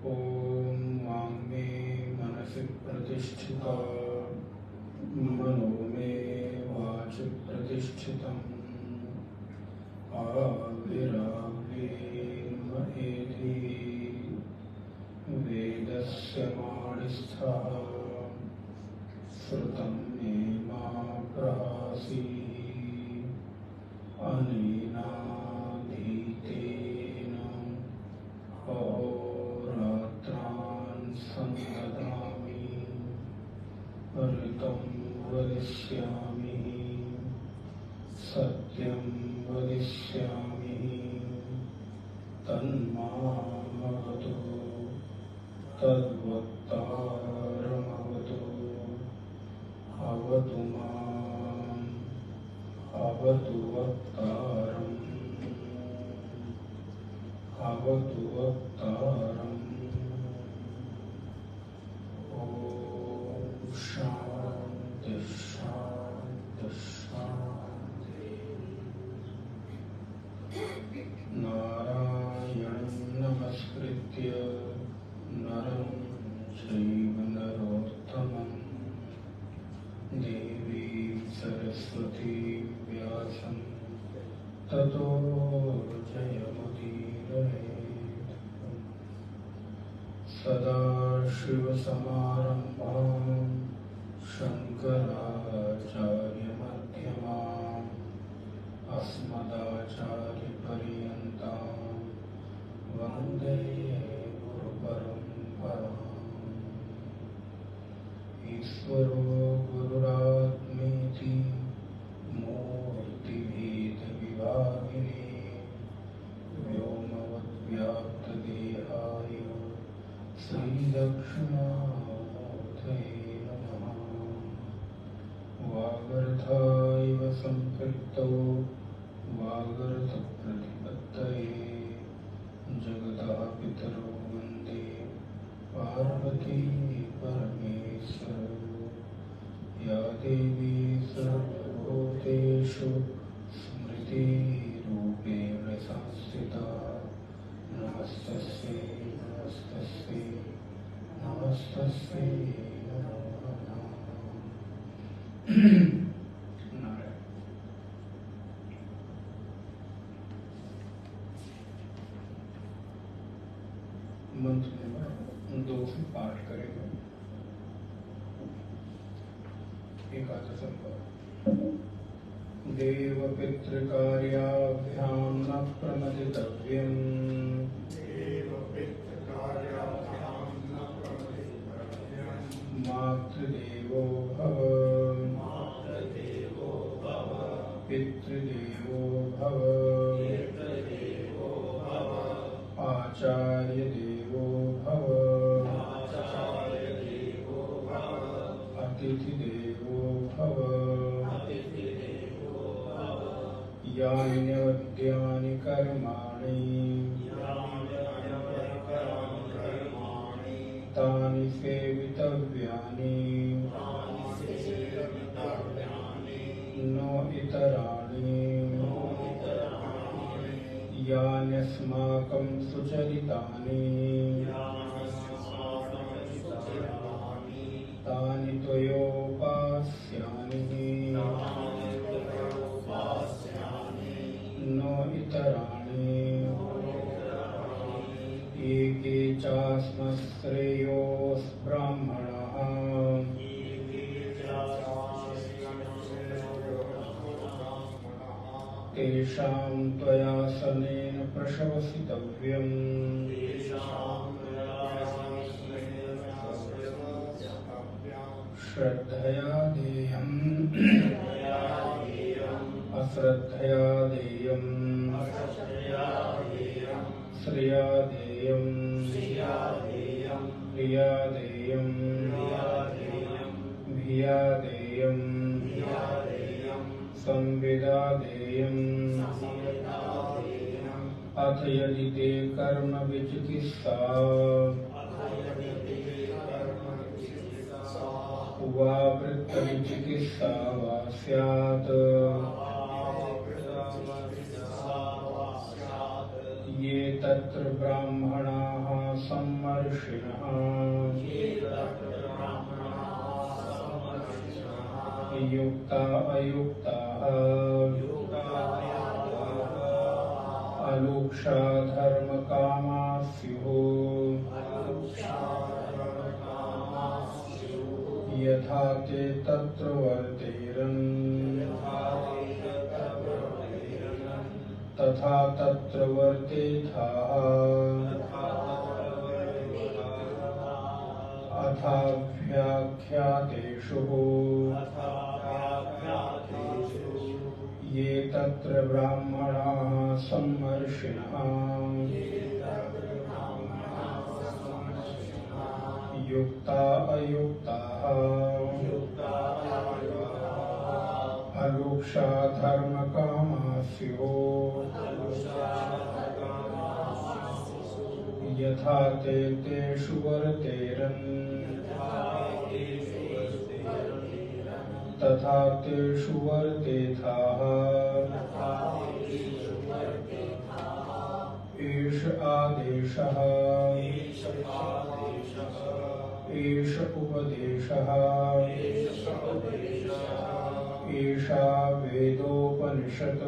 ॐ वाङ्मे मनसि प्रतिष्ठिता मनो मे वाचि प्रतिष्ठितम् आविराव्येन एधि वेदस्य माणिस्थः श्रुतं मे मा प्रहासी अनेनाधीतेन अहोरात्रान् संददामि ऋतं वदिष्यामि सत्यं वदिष्यामि तन्मामवतु तद्वक्तारमवतु अवतु माम् अवतु वक्तारम् अवतु वक्तारम्। ॐ शान्ति शान्ति शान्ति। नारायणं नमस्कृत्य नरं चैव नरोत्तमं देवीं सरस्वतीं व्यासं ततो जयमुदीरयेत्। सदाशिवसमारम्भां शङ्कराचार्यमध्यमाम् अस्मदाचार्यपर्यन्तां वन्दे गुरुपरम्पराम्। ईश्वरो गुरुरात्मेति मूर्तिभेदविभागिने व्योमवद्व्याप्तदेहाय श्रीदक्षिणामूर्तये नमः। वागर्थायव सम्पृक्तौ वागर्थप्रतिपत्तये जगतः पितरौ वन्दे पार्वती परमेश्वरौ। या देवी सर्वभूतेषु स्मृतिरूपेण संस्थिता नमस्तस्यै नमस्तस्यै नमस्तस्यै नमो नमः। नारायण। मंत्र नंबर 2 से पाठ करेंगे। एकादश देव पितृकार्याभ्यां न प्रमदितव्यम्। मातृदेवो भव पितृदेवो भव आचार्यदेवो भव अतिथिदेवो भव। यान्यवद्यानि कर्माणि तानि सेवितव्यानि न इतराणि। यान्यस्माकं सुचरितानि तानि त्वयोपास्यानि न इतराणि। एके चास्मश्रेयोस्ब्राह्मणः तेषां त्वयासनेन प्रशवसितव्यम्। श्रद्धया देयम् अश्रद्धया देयम् श्रिया देयम् प्रिया देयम् भिया देयम् संविदा देयम्। अथ यदि ते कर्म विचिकित्सा वा वृत्तविचिकित्सा वा स्यात् ये तत्र ब्राह्मणाः सम्मर्दन्ते सम्मर्षिणः युक्ता अयुक्ताः अलुक्षा धर्मकामाः स्युः यथा ते तत्र वर्तेरन् तथा तत्र वर्तेथाः अथाव्याख्यातेषु ये तत्र ब्राह्मणाः सम्मर्षिणः युक्ता अयुक्ताः अलुक्षा धर्मकामाः स्युः यथा ते तेषु वर्तेरन् तथा तेषु वर्तेथाः एष आदेशः एष उपदेशः एषा वेदोपनिषत्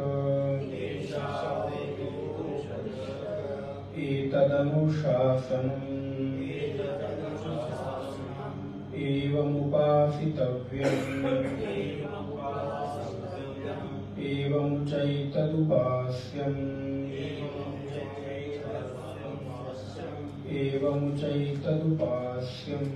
एतदनुशासनम् एवमुपासितव्यम् एवं चैतदुपास्यम् एवं चैतदुपास्यम्।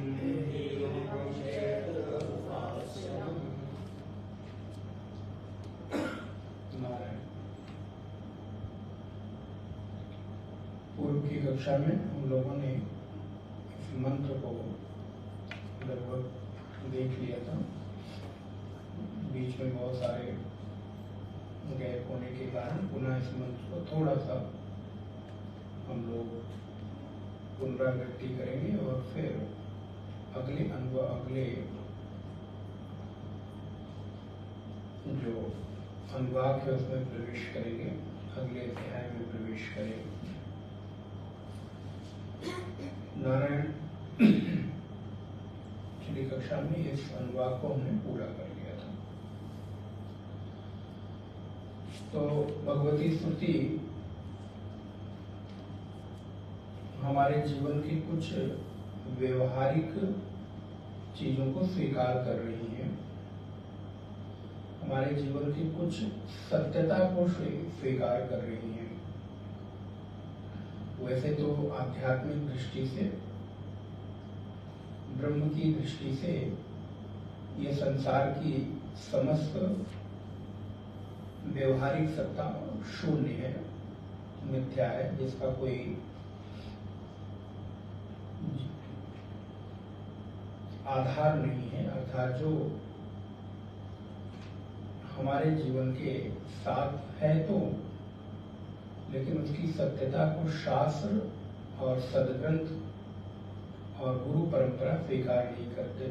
पूर्व की कक्षा में हम लोगों ने इस मंत्र को लगभग देख लिया था। बीच में बहुत सारे गैप होने के कारण पुनः इस मंत्र को थोड़ा सा हम लोग पुनरावृत्ति करेंगे और फिर अगले जो अनुवाद है उसमें प्रवेश करेंगे, अगले अध्याय में प्रवेश करेंगे। नारायण पिछली कक्षा में इस अनुवाद को हमने पूरा कर लिया था। तो भगवती स्तुति हमारे जीवन की कुछ व्यवहारिक चीजों को स्वीकार कर रही है, हमारे जीवन की कुछ सत्यता को स्वीकार कर रही है। वैसे तो आध्यात्मिक दृष्टि से, ब्रह्म की दृष्टि से ये संसार की समस्त व्यवहारिक सत्ता शून्य है, मिथ्या है, जिसका कोई आधार नहीं है। अर्थात जो हमारे जीवन के साथ है तो, लेकिन उसकी सत्यता को शास्त्र और सदग्रंथ और गुरु परंपरा स्वीकार नहीं करते।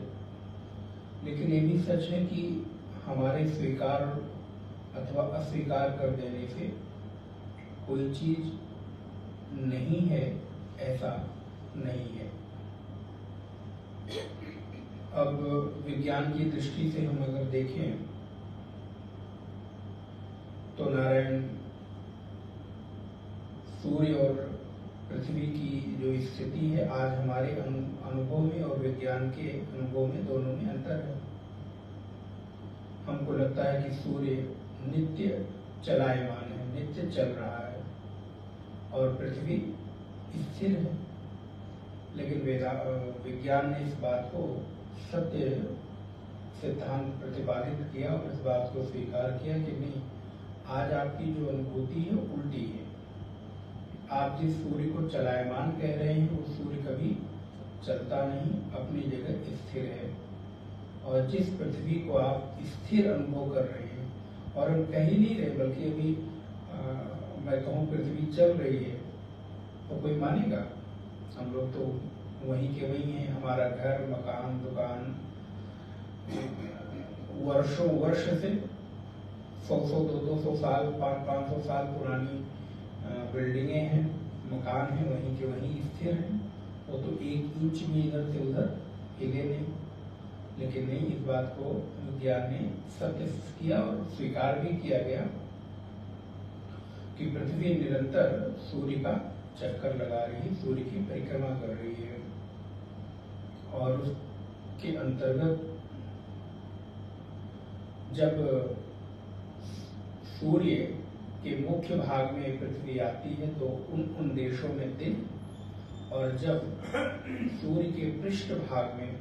लेकिन ये भी सच है कि हमारे स्वीकार अथवा अस्वीकार कर देने से कोई चीज नहीं है, ऐसा नहीं है। अब विज्ञान की दृष्टि से हम अगर देखें तो नारायण सूर्य और पृथ्वी की जो स्थिति है आज हमारे अनुभव में और विज्ञान के अनुभव में, दोनों में अंतर है। हमको लगता है कि सूर्य नित्य चलायमान है, नित्य चल रहा है, और पृथ्वी स्थिर है। लेकिन विज्ञान ने इस बात को सत्य सिद्धांत प्रतिपादित किया और इस बात को स्वीकार किया कि नहीं, आज आपकी जो अनुभूति है उल्टी है। आप जिस सूर्य को चलायमान कह रहे हैं वो सूर्य कभी चलता नहीं, अपनी जगह स्थिर है। और जिस पृथ्वी को आप स्थिर अनुभव कर रहे हैं, और हम कह ही नहीं रहे, बल्कि अभी मैं कहूँ पृथ्वी चल रही है तो कोई मानेगा? हम लोग तो वहीं के वहीं हैं। हमारा घर, मकान, दुकान वर्षों वर्ष से 100, 200 साल, 500 साल पुरानी बिल्डिंगें हैं, मकान हैं, वहीं के वहीं स्थिर हैं। वो तो एक इंच भी इधर से उधर हिले नहीं। लेकिन नहीं, इस बात को विज्ञान ने सत्य किया और स्वीकार भी किया गया कि पृथ्वी निरंतर सूर्य का चक्कर लगा रही है, सूर्य की परिक्रमा कर रही है। और उसके अंतर्गत जब सूर्य के मुख्य भाग में पृथ्वी आती है तो उन देशों में दिन, और जब सूर्य के पृष्ठ भाग में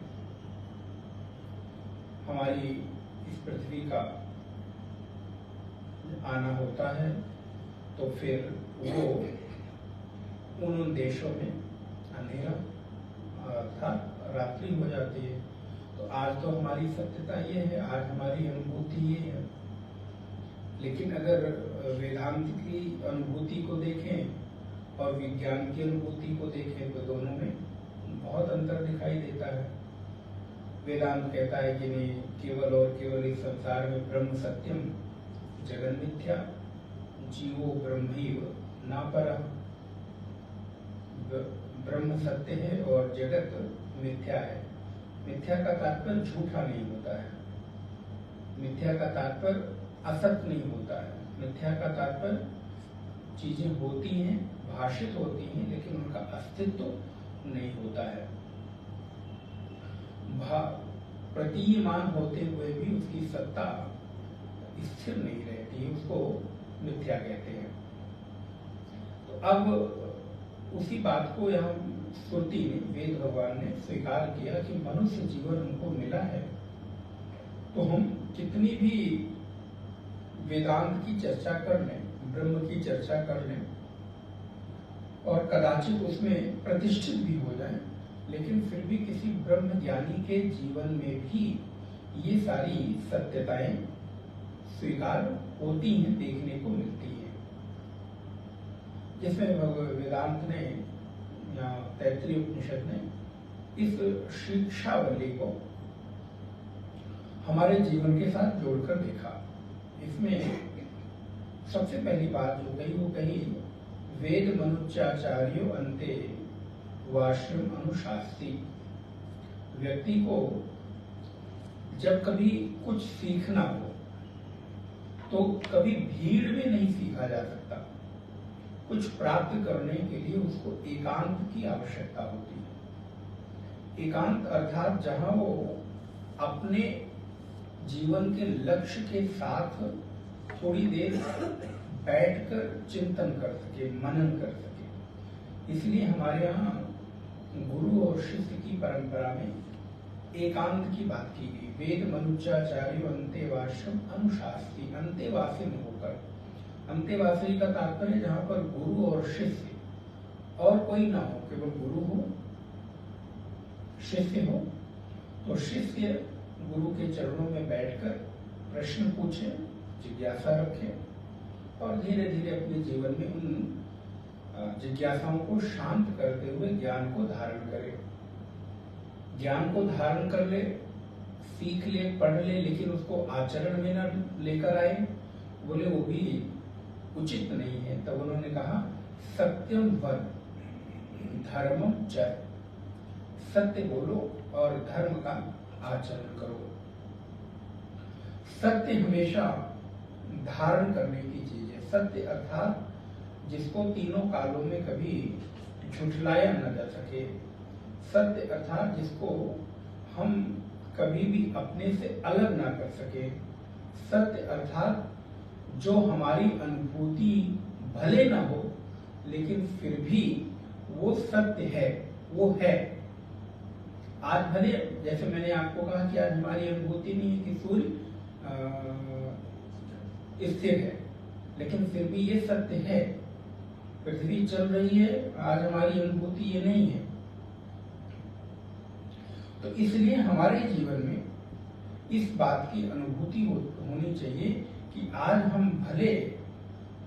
हमारी इस पृथ्वी का आना होता है तो फिर वो उन देशों में अंधेरा अर्थात रात्रि हो जाती है। तो आज तो हमारी सत्यता ये है, आज हमारी अनुभूति ये है। लेकिन अगर वेदांत की अनुभूति को देखें और विज्ञान की अनुभूति को देखें तो दोनों में बहुत अंतर दिखाई देता है। वेदांत कहता है कि नहीं, केवल और केवल इस संसार में ब्रह्म सत्यम जगन मिथ्या, जीवो ब्रह्मैव न परः। ब्रह्म सत्य है और जगत मिथ्या है। मिथ्या का तात्पर्य झूठा नहीं होता है, मिथ्या का तात्पर्य असत नहीं होता है। मिथ्या का तात्पर्य चीजें होती हैं, भाषित होती हैं, लेकिन उनका अस्तित्व नहीं होता है। प्रतीयमान होते हुए भी उसकी सत्ता स्थिर नहीं रहती है, उसको मिथ्या कहते हैं। तो अब उसी बात को यहाँ श्रुति में वेद भगवान ने स्वीकार किया कि मनुष्य जीवन हमको मिला है तो हम कितनी भी वेदांत की चर्चा कर लें, ब्रह्म की चर्चा कर लें और कदाचित उसमें प्रतिष्ठित भी हो जाए, लेकिन फिर भी किसी ब्रह्म ज्ञानी के जीवन में भी ये सारी सत्यताएं स्वीकार होती हैं, देखने को मिलती हैं। जिसमें वेदांत ने या तैत्तिरीय उपनिषद ने इस शिक्षावली को हमारे जीवन के साथ जोड़कर देखा। इसमें सबसे पहली बात जो कही वो कही, वेद मनुष्याचार्यो अन्ते वाश्रम अनुशास्ति। व्यक्ति को जब कभी कुछ सीखना हो तो कभी भीड़ में नहीं सीखा जा सकता। कुछ प्राप्त करने के लिए उसको एकांत की आवश्यकता होती है। एकांत अर्थात जहां वो अपने जीवन के लक्ष्य के साथ थोड़ी देर बैठकर चिंतन कर सके, मनन कर सके। इसलिए हमारे यहाँ गुरु और शिष्य की परंपरा में एकांत की बात की गई। वेद मनुष्याचार्य अंतेवाश्रम अनुशास्ति, अंतेवासी न होकर। अंतेवासी का तात्पर्य जहाँ पर गुरु और शिष्य और कोई ना हो, केवल गुरु हो शिष्य हो, तो शिष्य गुरु के चरणों में बैठकर प्रश्न पूछे, जिज्ञासा रखे और धीरे धीरे अपने जीवन में उन जिज्ञासाओं को शांत करते हुए ज्ञान को धारण करे। ज्ञान को धारण कर ले, सीख ले, पढ़ ले, लेकिन उसको आचरण में न लेकर आए, बोले वो भी उचित नहीं है। तब उन्होंने कहा सत्यम वद धर्मम चर, सत्य बोलो और धर्म का आचरण करो। सत्य हमेशा धारण करने की चीज है। सत्य अर्थात जिसको तीनों कालों में कभी झुठलाया न जा सके। सत्य अर्थात जिसको हम कभी भी अपने से अलग ना कर सके। सत्य अर्थात जो हमारी अनुभूति भले ना हो लेकिन फिर भी वो सत्य है, वो है। आज भले, जैसे मैंने आपको कहा कि आज हमारी अनुभूति नहीं है कि सूर्य स्थिर है, लेकिन फिर भी ये सत्य है। पृथ्वी चल रही है, आज हमारी अनुभूति ये नहीं है। तो इसलिए हमारे जीवन में इस बात की अनुभूति होनी चाहिए कि आज हम भले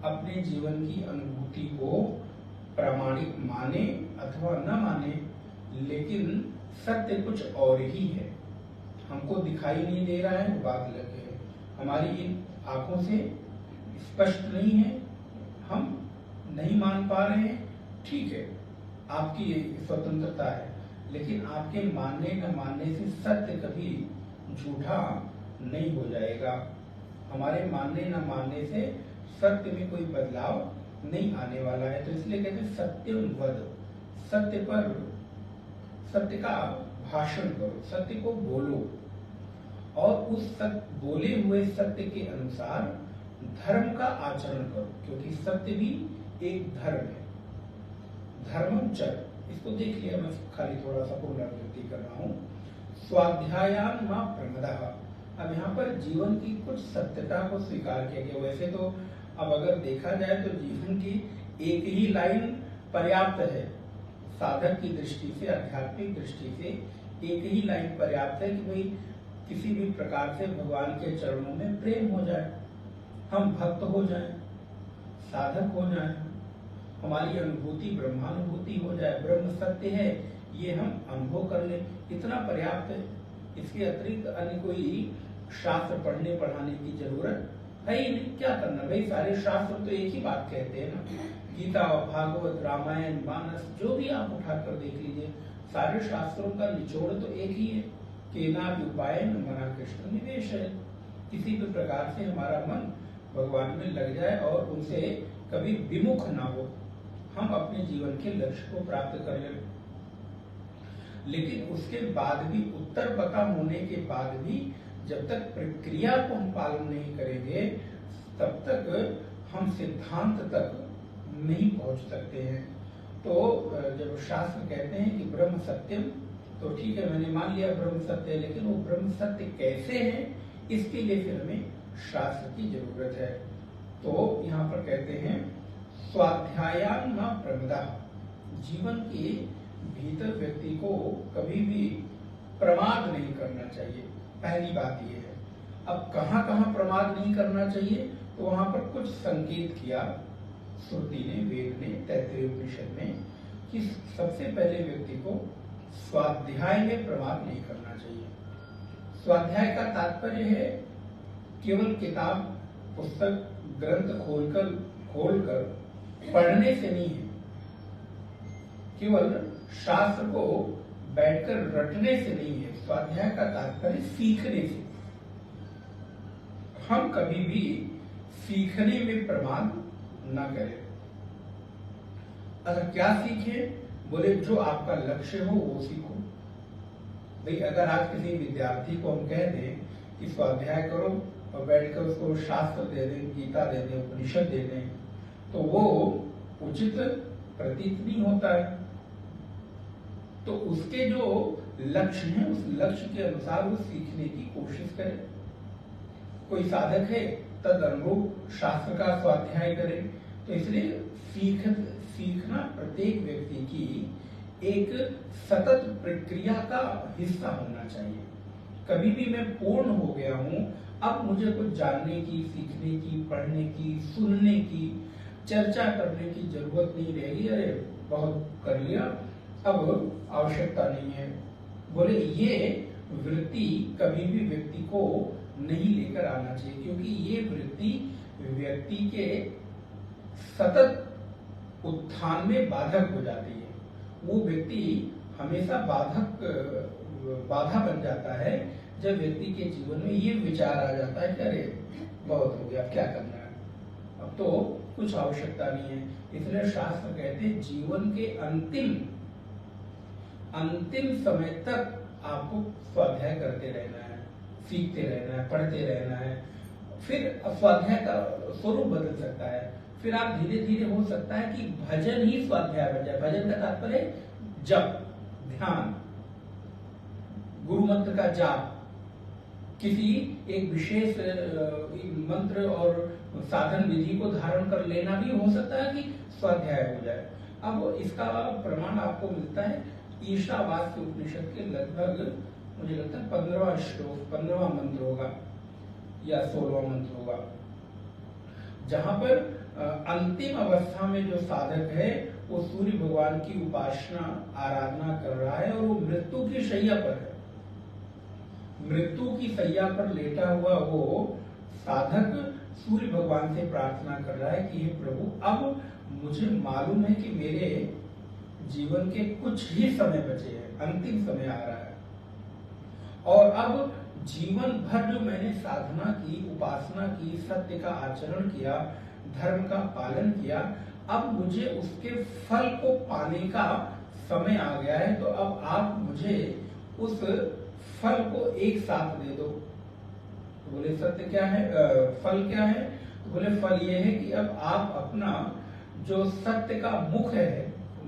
अपने जीवन की अनुभूति को प्रामाणिक माने अथवा न माने, लेकिन सत्य कुछ और ही है। हमको दिखाई नहीं दे रहा है, वो बात अलग है। हमारी इन आंखों से स्पष्ट नहीं है, हम नहीं मान पा रहे हैं, ठीक है, आपकी स्वतंत्रता है। लेकिन आपके मानने न मानने से सत्य कभी झूठा नहीं हो जाएगा। हमारे मानने न मानने से सत्य में कोई बदलाव नहीं आने वाला है। तो इसलिए कहते हैं सत्यम वद, सत्य का भाषण करो, सत्य को बोलो और उस बोले हुए सत्य के अनुसार धर्म का आचरण करो, क्योंकि सत्य भी एक धर्म है। धर्मम चर, इसको देख लिया, मैं खाली थोड़ा सा पुनरावृत्ति कर रहा हूँ। स्वाध्यायान मां प्रमदः, अब यहाँ पर जीवन की कुछ सत्यता को स्वीकार किया गया। वैसे तो अब अगर देखा जाए तो जीवन की एक ही लाइन पर्याप्त है, साधक की दृष्टि से, आध्यात्मिक दृष्टि से एक ही लाइन पर्याप्त है कि भाई किसी भी प्रकार से भगवान के चरणों में प्रेम हो जाए, हम भक्त हो जाएं, साधक हो जाएं, हमारी अनुभूति ब्रह्मानुभूति हो जाए, ब्रह्म सत्य है ये हम अनुभव कर ले, इतना पर्याप्त है। इसके अतिरिक्त अन्य कोई शास्त्र पढ़ने पढ़ाने की जरूरत है ही नहीं। क्या करना भाई, सारे शास्त्र तो एक ही बात कहते हैं ना, गीता, भागवत, रामायण, मानस, जो भी आप उठाकर देख लीजिए, सारे शास्त्रों का निचोड़ तो एक ही है, केनापि उपायेन मना कृष्ण निवेश है। किसी भी प्रकार से हमारा मन भगवान में लग जाए और उनसे कभी विमुख ना हो, हम अपने जीवन के लक्ष्य को प्राप्त कर लें। लेकिन उसके बाद भी, उत्तर पता होने के बाद भी जब तक प्रक्रिया को हम पालन नहीं करेंगे तब तक हम सिद्धांत तक नहीं पहुंच सकते हैं। तो जब शास्त्र कहते हैं कि ब्रह्म सत्यम, तो ठीक है, मैंने मान लिया ब्रह्म सत्य है, लेकिन वो ब्रह्म सत्य कैसे है, इसके लिए फिर हमें शास्त्र की जरूरत है। तो यहाँ पर कहते हैं स्वाध्यायान न प्रमदा, जीवन के भीतर व्यक्ति को कभी भी प्रमाद नहीं करना चाहिए, पहली बात ये है। अब कहाँ कहाँ प्रमाद नहीं करना चाहिए, तो वहां पर कुछ संकेत किया श्रुति ने, वेद ने, तैत्तिरीय उपनिषद में, कि सबसे पहले व्यक्ति को स्वाध्याय में प्रमाद नहीं करना चाहिए। स्वाध्याय का तात्पर्य है केवल किताब, पुस्तक, ग्रंथ खोलकर पढ़ने से नहीं है, केवल शास्त्र को बैठकर रटने से नहीं है। स्वाध्याय का तात्पर्य सीखने से। हम कभी भी सीखने में प्रमाद न करें। अगर क्या सीखे, बोले जो आपका लक्ष्य हो वो सीखो। भाई अगर आज किसी विद्यार्थी को हम कह दें कि स्वाध्याय करो और बैठकर उसको शास्त्र दे दें, गीता दे दें, उपनिषद दे दें, तो वो उचित प्रतीत नहीं होता है। तो उसके जो लक्ष्य है, उस लक्ष्य के अनुसार वो सीखने की कोशिश करे। कोई साधक है, तद अनुरूप शास्त्र का स्वाध्याय करे। तो इसलिए सीखना प्रत्येक व्यक्ति की एक सतत प्रक्रिया का हिस्सा होना चाहिए। कभी भी मैं पूर्ण हो गया हूं, अब मुझे कुछ जानने की, सीखने की, पढ़ने की, सुनने की, चर्चा करने की जरूरत नहीं रहेगी। अरे बहुत कर लिया, अब आवश्यकता नहीं है। बोले ये वृत्ति कभी भी व्यक्ति को नहीं लेकर आना चाहिए, क्योंकि ये वृत्ति व्यक्ति के सतत उत्थान में बाधक हो जाती है। वो व्यक्ति हमेशा बाधा बन जाता है जब व्यक्ति के जीवन में ये विचार आ जाता है कि अरे बहुत हो गया, क्या करना है, अब तो कुछ आवश्यकता नहीं है। इसलिए शास्त्र कहते हैं जीवन के अंतिम समय तक आपको स्वाध्याय करते रहना है, सीखते रहना है, पढ़ते रहना है। फिर स्वाध्याय का स्वरूप बदल सकता है। फिर आप धीरे धीरे हो सकता है कि भजन ही स्वाध्याय बन जाए। भजन का तात्पर्य जप, ध्यान, गुरु मंत्र का जाप, किसी एक विशेष मंत्र और साधन विधि को धारण कर लेना भी हो सकता है कि स्वाध्याय हो जाए। अब इसका प्रमाण आपको मिलता है ईशावास्य उपनिषद के लगभग, मुझे लगता है 15वां श्लोक, 15वां मंत्र होगा या 16वां मंत्र होगा, जहां पर अंतिम अवस्था में जो साधक है वो सूर्य भगवान की उपासना, आराधना कर रहा है और वो मृत्यु की शैया पर है। मृत्यु की शैया पर लेटा हुआ वो साधक सूर्य भगवान से प्रार्थना कर रहा है कि हे प्रभु, अब मुझे मालूम है कि मेरे जीवन के कुछ ही समय बचे हैं, अंतिम समय आ रहा है, और अब जीवन भर जो मैंने साधना की, उपासना की, सत्य का आचरण किया, धर्म का पालन किया, अब मुझे उसके फल को पाने का समय आ गया है। तो अब आप मुझे उस फल को एक साथ दे दो। तो बोले सत्य क्या है, फल क्या है? तो बोले फल ये है कि अब आप अपना जो सत्य का मुख है,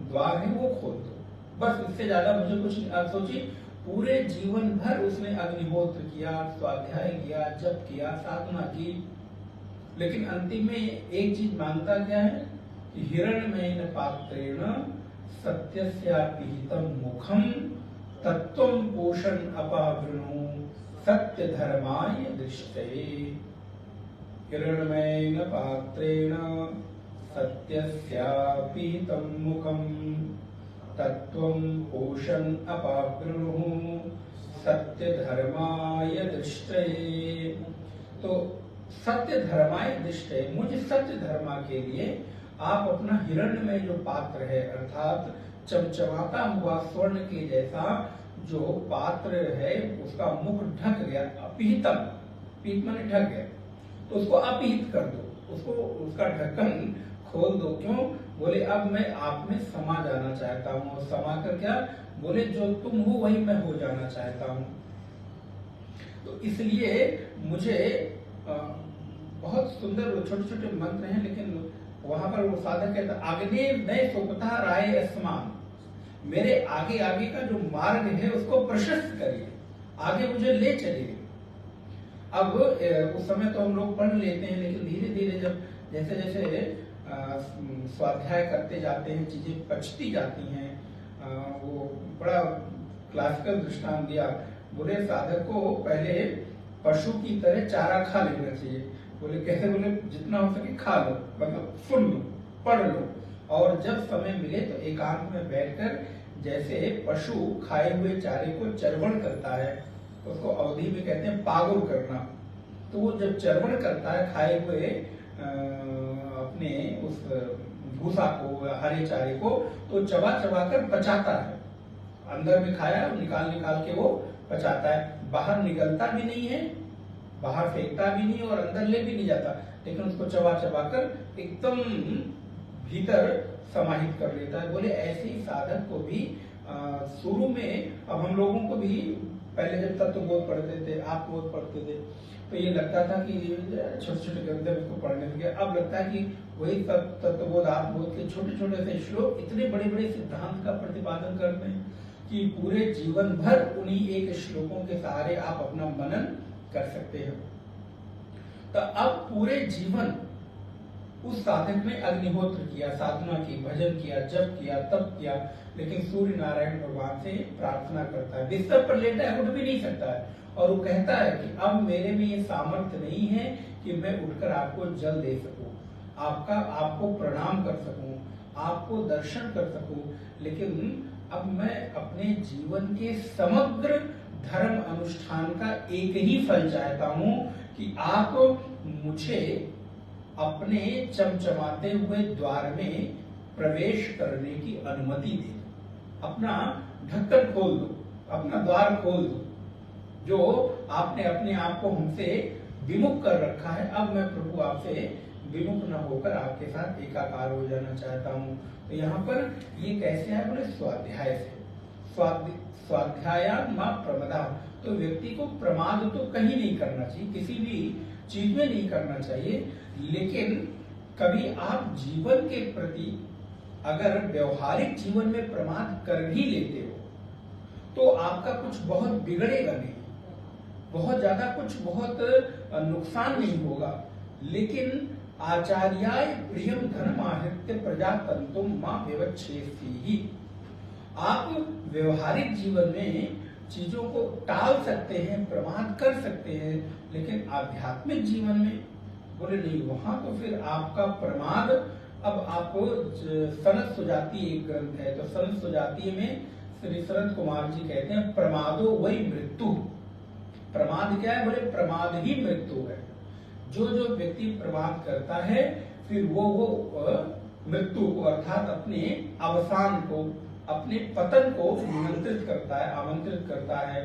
द्वार है, वो खोल दो। बस इससे ज्यादा मुझे कुछ नहीं। आप सोचिए, पूरे जीवन भर उसने अग्निहोत्र किया, स्वाध्याय किया, जप किया, साधना की, लेकिन अंतिम में एक चीज मांगता क्या है कि हिरण्मयेन पात्रेण सत्यस्यापिहितं मुखम तत्त्वं पोषण अपावृणु सत्य धर्माय दृष्टये। हिरण्मयेन पात्रेण सत्यस्यापिहितं मुखम तत्त्वं पोषण अपावृणु सत्य धर्माय दृष्टये। तो सत्य धर्माय दृष्टये, मुझ सत्य धर्मा के लिए आप अपना हिरण्य में जो पात्र है, अर्थात चमचमाता हुआ स्वर्ण के जैसा जो पात्र है, उसका मुख ढक गया, अपिहितम, पीत माने ढक गया, तो उसको अपिहित कर दो, उसको उसका ढक्कन खोल दो। क्यों? बोले अब मैं आप में समा जाना चाहता हूँ। और समा कर क्या? बोले जो तुम हो वही मैं हो जाना चाहता हूँ। तो इसलिए मुझे बहुत सुंदर छोटे छोटे मंत्र हैं, लेकिन वहां पर वो साधक कहता आग्ने नए सोपता राय अस्मान, मेरे आगे आगे का जो मार्ग है उसको प्रशस्त करिए, आगे मुझे ले चलिए। अब उस समय तो हम लोग पढ़ लेते हैं, लेकिन धीरे धीरे जब जैसे जैसे स्वाध्याय करते जाते हैं, चीजें पचती जाती हैं। वो बड़ा क्लासिकल दृष्टांत दिया, बोले साधक को पहले पशु की तरह चारा खा लेना चाहिए। बोले कैसे? बोले जितना हो सके खा लो, मतलब सुन लो, पढ़ लो, और जब समय मिले तो एकांत में बैठकर जैसे पशु खाए हुए चारे को चरवण करता है, उसको अवधि में कहते हैं पागुर करना। तो वो जब चरवण करता है खाए हुए अपने उस भूसा को, हरे चारे को, तो चबा चबा कर पचाता है। अंदर में खाया, निकाल निकाल के वो पचाता है, बाहर निकलता भी नहीं है, बाहर फेंकता भी नहीं और अंदर ले भी नहीं जाता, लेकिन उसको चबा चबा कर एकदम भीतर समाहित कर लेता है। बोले ऐसे ही साधक को भी शुरू में, अब हम लोगों को भी पहले जब तत्वबोध पढ़ते थे, आत्मबोध पढ़ते थे, तो ये लगता था कि छोटे छोटे ग्रंथ उसको पढ़ने लगे। अब लगता है कि वही तत्वबोध आत्मबोध के छोटे छोटे से श्लोक इतने बड़े बड़े सिद्धांत का प्रतिपादन करते हैं कि पूरे जीवन भर उन्हीं एक श्लोकों के सहारे आप अपना मनन कर सकते हैं। तो अब पूरे जीवन उस साधक ने अग्निहोत्र किया, साधना की, भजन किया, जप किया, तप किया, लेकिन सूर्य नारायण भगवान से प्रार्थना करता है, बिस्तर पर लेटा है, उठ भी नहीं सकता है, और वो कहता है कि अब मेरे में ये सामर्थ्य नहीं है कि मैं उठकर आपको जल दे सकूं, आपको प्रणाम कर सकूं, आपको दर्शन कर सकूं, लेकिन अब मैं अपने जीवन के समग्र धर्म अनुष्ठान का एक ही फल चाहता हूं कि आप मुझे अपने चमचमाते हुए द्वार में प्रवेश करने की अनुमति दे दो, अपना ढक्कन खोल दो, अपना द्वार खोल दो, जो आपने अपने आप को हमसे विमुख कर रखा है। अब मैं प्रभु आपसे विमुख न होकर आपके साथ एकाकार हो जाना चाहता हूँ। तो यहाँ पर ये कैसे है? बोले स्वाध्याय से। स्वाध्यायात् मा प्रमदा, तो व्यक्ति को प्रमाद तो कहीं नहीं करना चाहिए, किसी भी चीज में नहीं करना चाहिए, लेकिन कभी आप जीवन के प्रति अगर व्यवहारिक जीवन में प्रमाद कर भी लेते हो तो आपका कुछ बहुत बिगड़ेगा नहीं, बहुत ज्यादा कुछ बहुत नुकसान नहीं होगा। लेकिन आचार्याय प्रियम धर्माहृत्य प्रजातंतुम मां विवच्छेति, आप व्यवहारिक जीवन में चीजों को टाल सकते हैं, प्रमाद कर सकते हैं, लेकिन आध्यात्मिक जीवन में बोले नहीं, वहां तो फिर आपका प्रमाद। अब आपको सनत सुजाती एक ग्रंथ है, तो सनत सुजाती में श्री शरद कुमार जी कहते हैं प्रमादो वही मृत्यु। प्रमाद क्या है? बोले प्रमाद ही मृत्यु है। जो जो व्यक्ति प्रमाद करता है फिर वो मृत्यु को अर्थात अपने अवसान को, अपने पतन को निमंत्रित करता है, आमंत्रित करता है।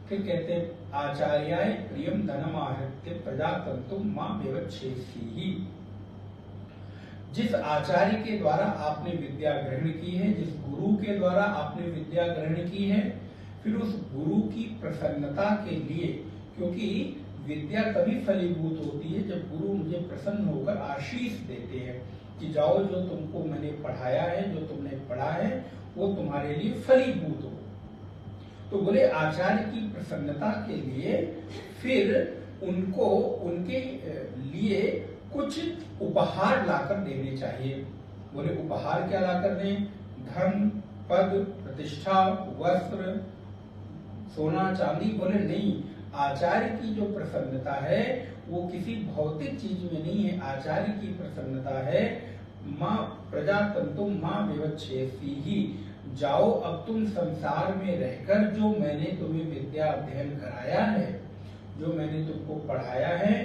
फिर कहते हैं आचार्याय प्रियम धनम आहृत्य प्रजातंतुम मां विवक्षेसीहि। जिस आचार्य के द्वारा आपने विद्या ग्रहण की है, जिस गुरु के द्वारा आपने विद्या ग्रहण की है, फिर उस गुरु की प्रसन्नता के लिए, क्योंकि विद्या तभी फलीभूत होती है जब गुरु मुझे प्रसन्न होकर आशीष देते हैं कि जाओ जो तुमको मैंने पढ़ाया है, जो तुमने पढ़ा है वो तुम्हारे लिए फलीभूत हो। तो बोले आचार्य की प्रसन्नता के लिए फिर उनको उनके लिए कुछ उपहार लाकर देने चाहिए। बोले उपहार क्या लाकर दें? धन, पद, प्रतिष्ठा, वस्त्र, सोना, चांदी। बोले नहीं, आचार्य की जो प्रसन्नता है वो किसी भौतिक चीज में नहीं है। आचार्य की प्रसन्नता है मां प्रजातंतुम मां विवक्षेसीहि। जाओ अब तुम संसार में रहकर जो मैंने तुम्हें विद्या अध्ययन कराया है, जो मैंने तुमको पढ़ाया है,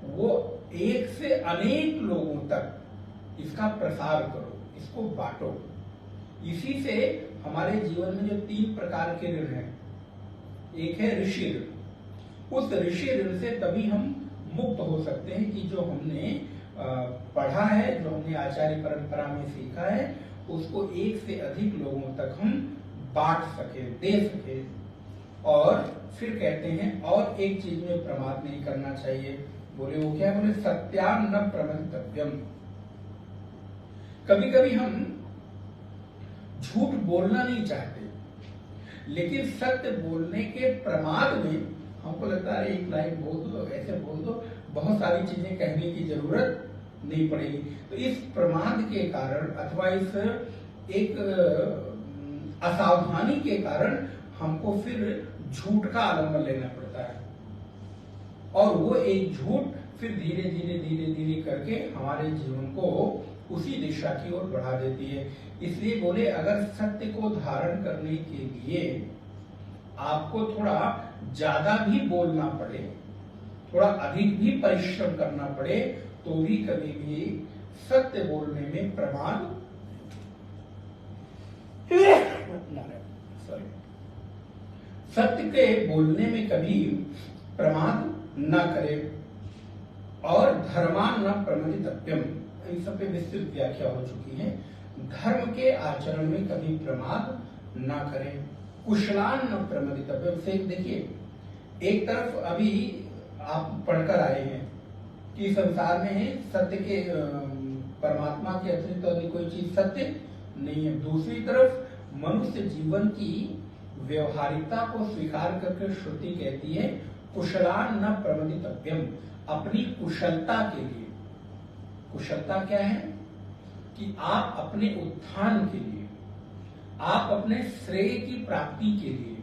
वो एक से अनेक लोगों तक इसका प्रसार करो, इसको बांटो। इसी से हमारे जीवन में जो 3 प्रकार के ऋण हैं, एक है ऋषि ऋण। उस ऋषि ऋण से तभी हम मुक्त हो सकते हैं कि जो हमने पढ़ा है, जो हमने आचार्य परंपरा में सीखा है, उसको एक से अधिक लोगों तक हम बांट सके, दे सके। और फिर कहते हैं और एक चीज में प्रमाद नहीं करना चाहिए। बोले वो क्या? बोले सत्यान न प्रमंतव्यम। कभी कभी हम झूठ बोलना नहीं चाहते, लेकिन सत्य बोलने के प्रमाद में हमको लगता है एक लाइन बोल दो, ऐसे बोल दो, बहुत सारी चीजें कहने की जरूरत नहीं पड़ेगी। तो इस प्रमाद के कारण अथवा इस एक असावधानी के कारण हमको फिर झूठ का आलम्बन लेना पड़ता है, और वो एक झूठ फिर धीरे धीरे धीरे धीरे करके हमारे जीवन को उसी दिशा की ओर बढ़ा देती है। इसलिए बोले अगर सत्य को धारण करने के लिए आपको थोड़ा ज्यादा भी बोलना पड़े, थोड़ा अधिक भी परिश्रम करना पड़े, तो भी कभी भी सत्य बोलने में प्रमाद सत्य के बोलने में कभी प्रमाद न करे। और धर्मान न प्रमदितव्यम, इन सब पे विस्तृत व्याख्या हो चुकी है। धर्म के आचरण में कभी प्रमाद न करें। कुशलान न प्रमदितव्यम से देखिए, एक तरफ अभी आप पढ़कर आए हैं कि संसार में है सत्य के परमात्मा के अतिरिक्त तो कोई चीज सत्य नहीं है। दूसरी तरफ मनुष्य जीवन की व्यवहारिकता को स्वीकार करके श्रुति कहती है कुशलान न प्रमदितव्यम, अपनी कुशलता के लिए। कुशलता क्या है? कि आप अपने उत्थान के लिए, आप अपने श्रेय की प्राप्ति के लिए,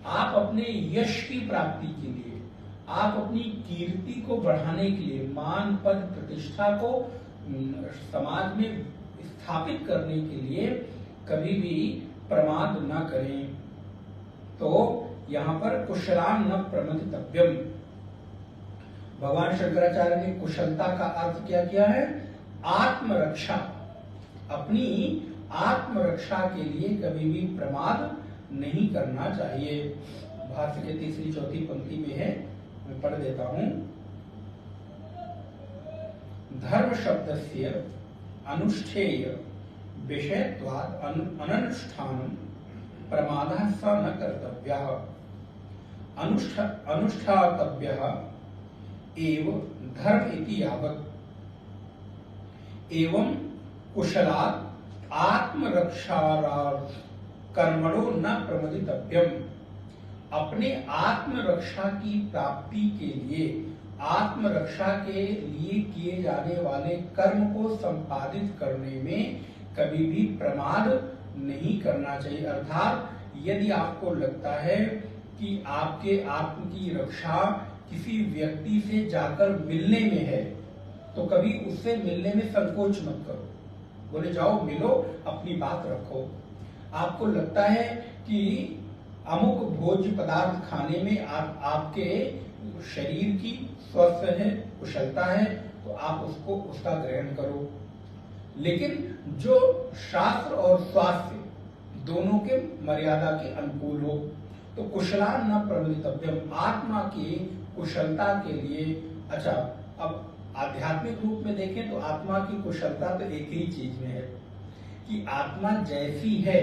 आप अपने यश की प्राप्ति के लिए, आप अपनी कीर्ति को बढ़ाने के लिए, मान पद प्रतिष्ठा को समाज में स्थापित करने के लिए कभी भी प्रमाद न करें। तो यहाँ पर कुशलान न प्रमदितव्यम, भगवान शंकराचार्य ने कुशलता का अर्थ क्या किया है? आत्मरक्षा। अपनी आत्मरक्षा के लिए कभी भी प्रमाद नहीं करना चाहिए। भाष्य के 3-4 पंक्ति में है, मैं पढ़ देता हूं। धर्म शब्दस्य अनुष्ठेय विषयत्वात् अनुष्ठानम प्रमादः स न कर्तव्यः अनुष्ठातव्यः एव धर्म इति यावत् एवं कुशलात् आत्मरक्षार्थ कर्मणो न प्रमदितव्यम। अपने आत्मरक्षा की प्राप्ति के लिए, आत्मरक्षा के लिए किए जाने वाले कर्म को संपादित करने में कभी भी प्रमाद नहीं करना चाहिए। अर्थात यदि आपको लगता है कि आपके आत्म की रक्षा किसी व्यक्ति से जाकर मिलने में है, तो कभी उससे मिलने में संकोच मत करो। बोले जाओ मिलो, अपनी बात रखो। आपको लगता है कि अमुक भोज्य पदार्थ खाने में आपके शरीर की स्वस्थ है, कुशलता है, तो आप उसका ग्रहण करो। लेकिन जो शास्त्र और स्वास्थ्य दोनों के मर्यादा के अनुकूल हो। तो कुशलान न प्रमदितव्यम, आत्मा की कुशलता के लिए। अच्छा, अब आध्यात्मिक रूप में देखें तो आत्मा की कुशलता तो एक ही चीज में है कि आत्मा जैसी है,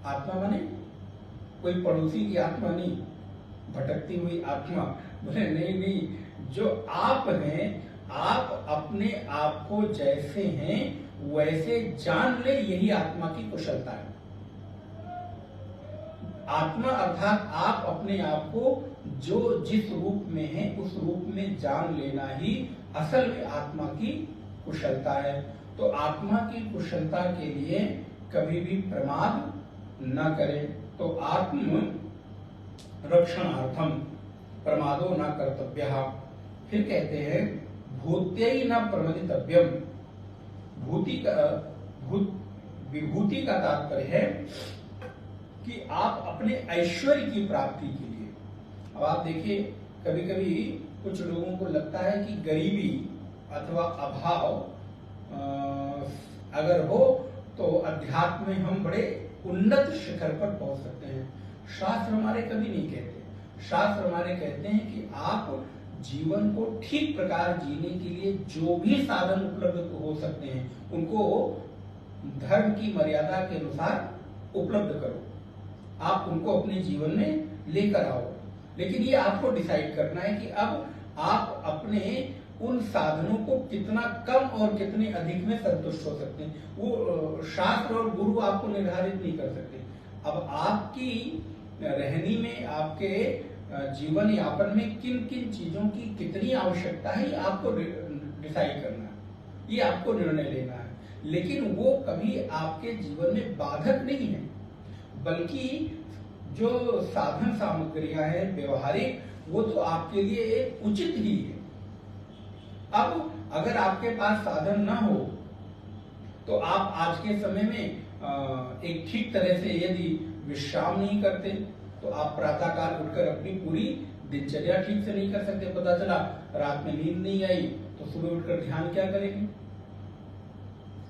आत्मा माने कोई पड़ोसी की आत्मा नहीं, भटकती हुई आत्मा, बोले नहीं, जो आप हैं, आप अपने आप को जैसे हैं वैसे जान ले, यही आत्मा की कुशलता है। आत्मा अर्थात आप अपने आप को जो जिस रूप में है उस रूप में जान लेना ही असल में आत्मा की कुशलता है। तो आत्मा की कुशलता के लिए कभी भी प्रमाद न करें। तो आत्म रक्षणार्थम प्रमादो न कर्तव्यः। फिर कहते हैं भूत्यै न प्रमदितव्यम। विभूति का तात्पर्य है कि आप अपने ऐश्वर्य की प्राप्ति के लिए। अब आप देखिए, कभी कभी कुछ लोगों को लगता है कि गरीबी अथवा अभाव अगर हो तो अध्यात्म में हम बड़े उन्नत शिखर पर पहुंच सकते हैं। शास्त्र हमारे कभी नहीं कहते। शास्त्र हमारे कहते हैं कि आप जीवन को ठीक प्रकार जीने के लिए जो भी साधन उपलब्ध हो सकते हैं उनको धर्म की मर्यादा के अनुसार उपलब्ध करो, आप उनको अपने जीवन में लेकर आओ। लेकिन ये आपको डिसाइड करना है कि अब आप अपने उन साधनों को कितना कम और कितने अधिक में संतुष्ट हो सकते हैं, वो शास्त्र और गुरु आपको निर्धारित नहीं कर सकते। अब आपकी रहनी में, आपके जीवन यापन में किन किन चीजों की कितनी आवश्यकता है, ये आपको डिसाइड करना है, ये आपको निर्णय लेना है। लेकिन वो कभी आपके जीवन में बाधक नहीं है, बल्कि जो साधन सामग्रियां हैं व्यवहारिक, वो तो आपके लिए उचित ही है। अब अगर आपके पास साधन ना हो तो आप आज के समय में एक ठीक तरह से यदि विश्राम नहीं करते तो आप प्रातःकाल उठकर अपनी पूरी दिनचर्या ठीक से नहीं कर सकते। पता चला रात में नींद नहीं आई तो सुबह उठकर ध्यान क्या करेंगे,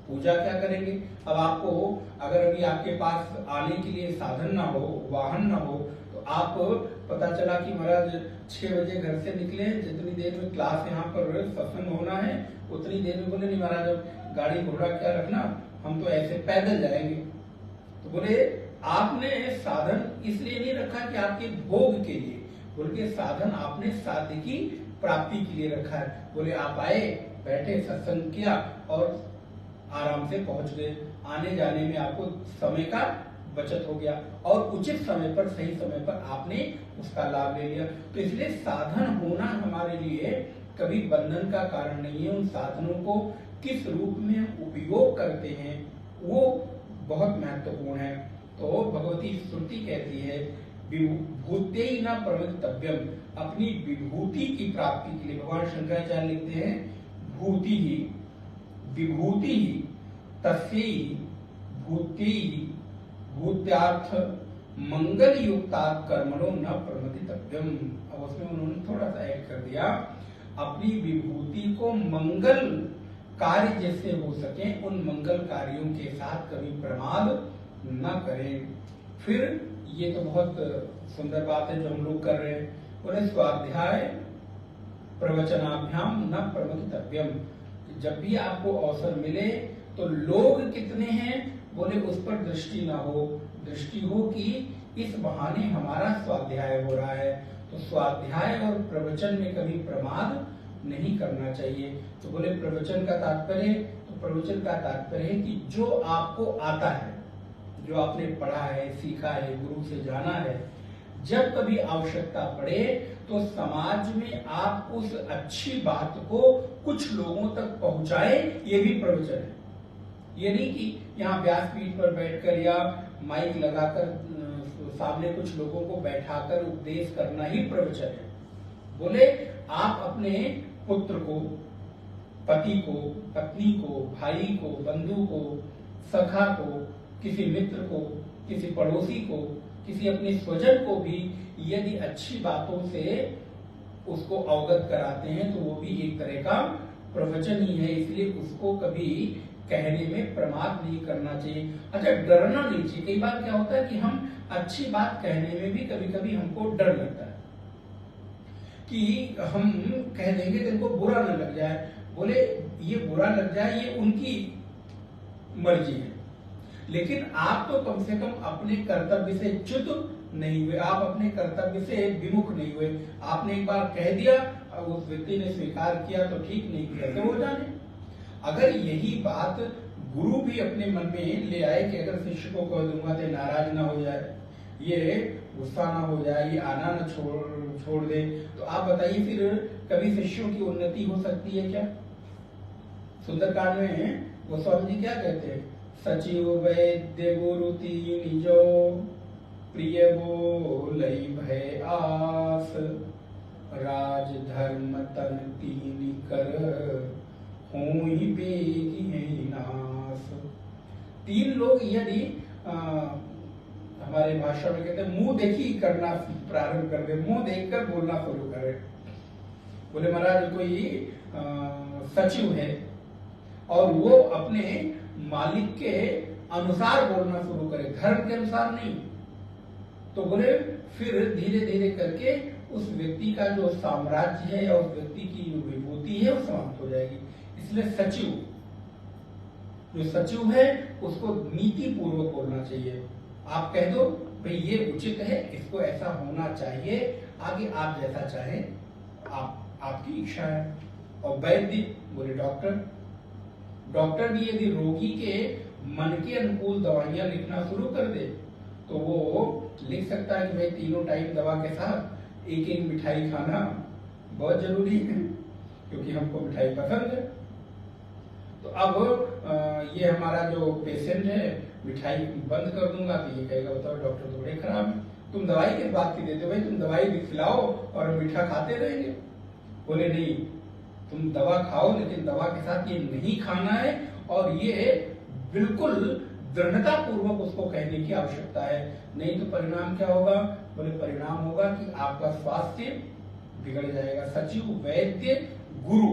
पूजा क्या करेंगे। अब आपको अगर अभी आपके पास आने के लिए साधन ना हो, वाहन ना हो, तो आप पता चला कि महाराज 6 बजे घर से निकले, जितनी देर में क्लास यहाँ पर सत्संग होना है उतनी देर में बोले नहीं महाराज अब गाड़ी घोड़ा क्या रखना, हम तो ऐसे पैदल जाएंगे। तो बोले आपने साधन इसलिए नहीं रखा कि आपके भोग के लिए, बल्कि साधन आपने साध्य की प्राप्ति के लिए रखा है। बोले आप आए, बैठे, सत्संग किया और आराम से पहुंच गए। आने जाने में आपको समय का बचत हो गया और उचित समय पर, सही समय पर आपने उसका लाभ ले लिया। तो इसलिए साधन होना हमारे लिए कभी बंधन का कारण नहीं है। उन साधनों को किस रूप में उपयोग करते हैं वो बहुत महत्वपूर्ण है। तो भगवती श्रुति कहती है विभूत्यै न प्रमदितव्यम, अपनी विभूति की प्राप्ति के लिए। भगवान शंकराचार्य लिखते हैं भूति ही विभूति ही तस्यै भूत्यै भूत्यार्थ मंगल युक्तात् कर्मणो न प्रमदितव्यम। अब उसमें उन्होंने थोड़ा सा ऐड कर दिया, अपनी विभूति को मंगल कार्य जैसे हो सके उन मंगल कार्यों के साथ कभी प्रमाद न करें। फिर ये तो बहुत सुंदर बात है जो हम लोग कर रहे हैं, बोले स्वाध्याय प्रवचनाभ्याम न प्रमदितव्यम। जब भी आपको अवसर मिले तो लोग कितने हैं बोले उस पर दृष्टि ना हो, दृष्टि हो कि इस बहाने हमारा स्वाध्याय हो रहा है। तो स्वाध्याय और प्रवचन में कभी प्रमाद नहीं करना चाहिए। तो बोले प्रवचन का तात्पर्य, तो प्रवचन का तात्पर्य है कि जो आपको आता है, जो आपने पढ़ा है, सीखा है, गुरु से जाना है, जब कभी आवश्यकता पड़े तो समाज में आप उस अच्छी बात को कुछ लोगों तक पहुंचाए, ये भी प्रवचन है। ये नहीं कि यहाँ व्यासपीठ पर बैठकर या माइक लगाकर सामने कुछ लोगों को बैठाकर उपदेश करना ही प्रवचन है। बोले आप अपने पुत्र को, पति को, पत्नी को, भाई को, बंधु को, सखा को, किसी मित्र को, किसी पड़ोसी को, किसी अपने स्वजन को भी यदि अच्छी बातों से उसको अवगत कराते हैं तो वो भी एक तरह का प्रवचन ही है। इसलिए उसको कभी कहने में प्रमाद नहीं करना चाहिए। अच्छा, डरना नहीं चाहिए। कई बार क्या होता है कि हम अच्छी बात कहने में भी कभी कभी हमको डर लगता है कि हम कह देंगे कि इनको बुरा न लग जाए। बोले ये बुरा लग जाए ये उनकी मर्जी है, लेकिन आप तो कम से कम अपने कर्तव्य से च्युत नहीं हुए, आप अपने कर्तव्य से विमुख नहीं हुए। आपने एक बार कह दिया, उस व्यक्ति ने स्वीकार किया तो ठीक, नहीं किया तो वो जाने। अगर यही बात गुरु भी अपने मन में ले आए कि अगर शिष्य को कह दूंगा तो नाराज ना हो जाए, ये गुस्सा ना हो जाए, ये आना ना छोड़ दे, तो आप बताइए फिर कभी शिष्यों की उन्नति हो सकती है क्या? सुंदरकांड में गोस्वामी जी क्या कहते हैं? सचिव वैद्य गुरु तीन जो प्रिय बोलई भय आस, राज धर्म तन तीन कर होई बेगी है नास। तीन लोग यदि हमारे भाषा में कहते हैं मुंह देखी करना प्रारंभ कर दे, मुंह देखकर बोलना शुरू करे। बोले महाराज कोई सचिव है और वो अपने मालिक के अनुसार बोलना शुरू करे, धर्म के अनुसार नहीं, तो बोले फिर धीरे धीरे करके उस व्यक्ति का जो साम्राज्य है या उस व्यक्ति की जो विभूति है वो समाप्त हो जाएगी। इसलिए सचिव, जो सचिव है उसको नीति पूर्वक बोलना चाहिए। आप कह दो भाई ये उचित है, इसको ऐसा होना चाहिए, आगे आप जैसा चाहें, आपकी इच्छा है। और वैद्य बोले डॉक्टर भी यदि रोगी के मन के अनुकूल दवाइयां लिखना शुरू कर दे तो वो लिख सकता है कि भाई तीनों टाइम दवा के साथ एक एक मिठाई खाना बहुत जरूरी है, क्योंकि हमको मिठाई पसंद है। तो अब ये हमारा जो पेशेंट है मिठाई बंद कर दूंगा तो ये कहेगा बताओ डॉक्टर तो बड़े खराब है, तुम दवाई किस बात की देते हो भाई, तुम दवाई खिलाओ और मीठा खाते रहेंगे। बोले नहीं, तुम दवा खाओ लेकिन दवा के साथ ये नहीं खाना है, और ये बिल्कुल दृढ़ता पूर्वक उसको कहने की आवश्यकता है, नहीं तो परिणाम क्या होगा? बोले परिणाम होगा कि आपका स्वास्थ्य बिगड़ जाएगा। सचिव वैद्य गुरु,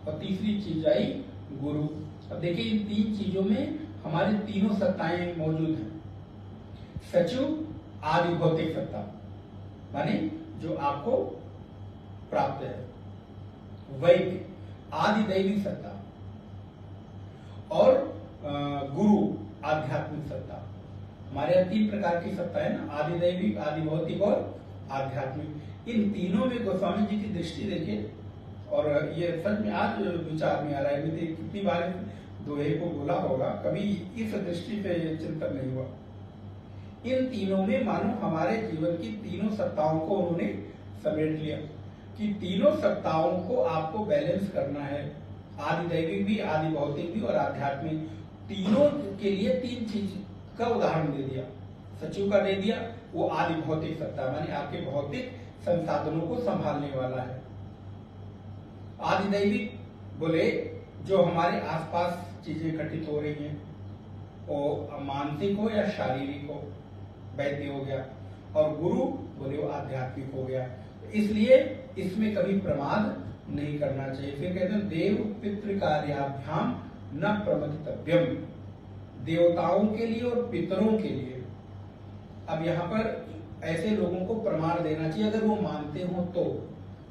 और तीसरी चीज आई गुरु। अब देखिए इन तीन चीजों में हमारी तीनों सत्ताएं मौजूद हैं। सचिव आदि भौतिक सत्ता माने जो आपको प्राप्त है, वैद्य आदि दैविक सत्ता, और गुरु आध्यात्मिक सत्ता। हमारे यहाँ तीन प्रकार की सत्ता है ना, आदि दैविक, आदि भौतिक और आध्यात्मिक। इन तीनों में गोस्वामी जी की दृष्टि देखिए, और ये सच में आज विचार में आ रहा है, मैंने कितनी बार दोहे को बोला होगा, कभी इस दृष्टि से चिंतन नहीं हुआ। इन तीनों में मानो हमारे जीवन की तीनों सत्ताओं को उन्होंने समेट लिया कि तीनों सत्ताओं को आपको बैलेंस करना है, आदि दैविक भी, आदि भौतिक भी और आध्यात्मिक। तीनों के लिए तीन चीज का उदाहरण दे दिया। सचिव का दे दिया, वो आदि भौतिक सत्ता माने आपके भौतिक संसाधनों को संभालने वाला है। आदि दैविक बोले जो हमारे आसपास चीजें घटित हो रही हैं, वो मानसिक हो या शारीरिक हो, वैद्य हो गया, और गुरु बोले वो आध्यात्मिक हो गया। इसलिए इसमें कभी प्रमाद नहीं करना चाहिए। फिर कहते हैं देव पितृ कार्याभ्याम न प्रमथितव्यम, देवताओं के लिए और पितरों के लिए। अब यहाँ पर ऐसे लोगों को प्रमाण देना चाहिए अगर वो मानते हो तो।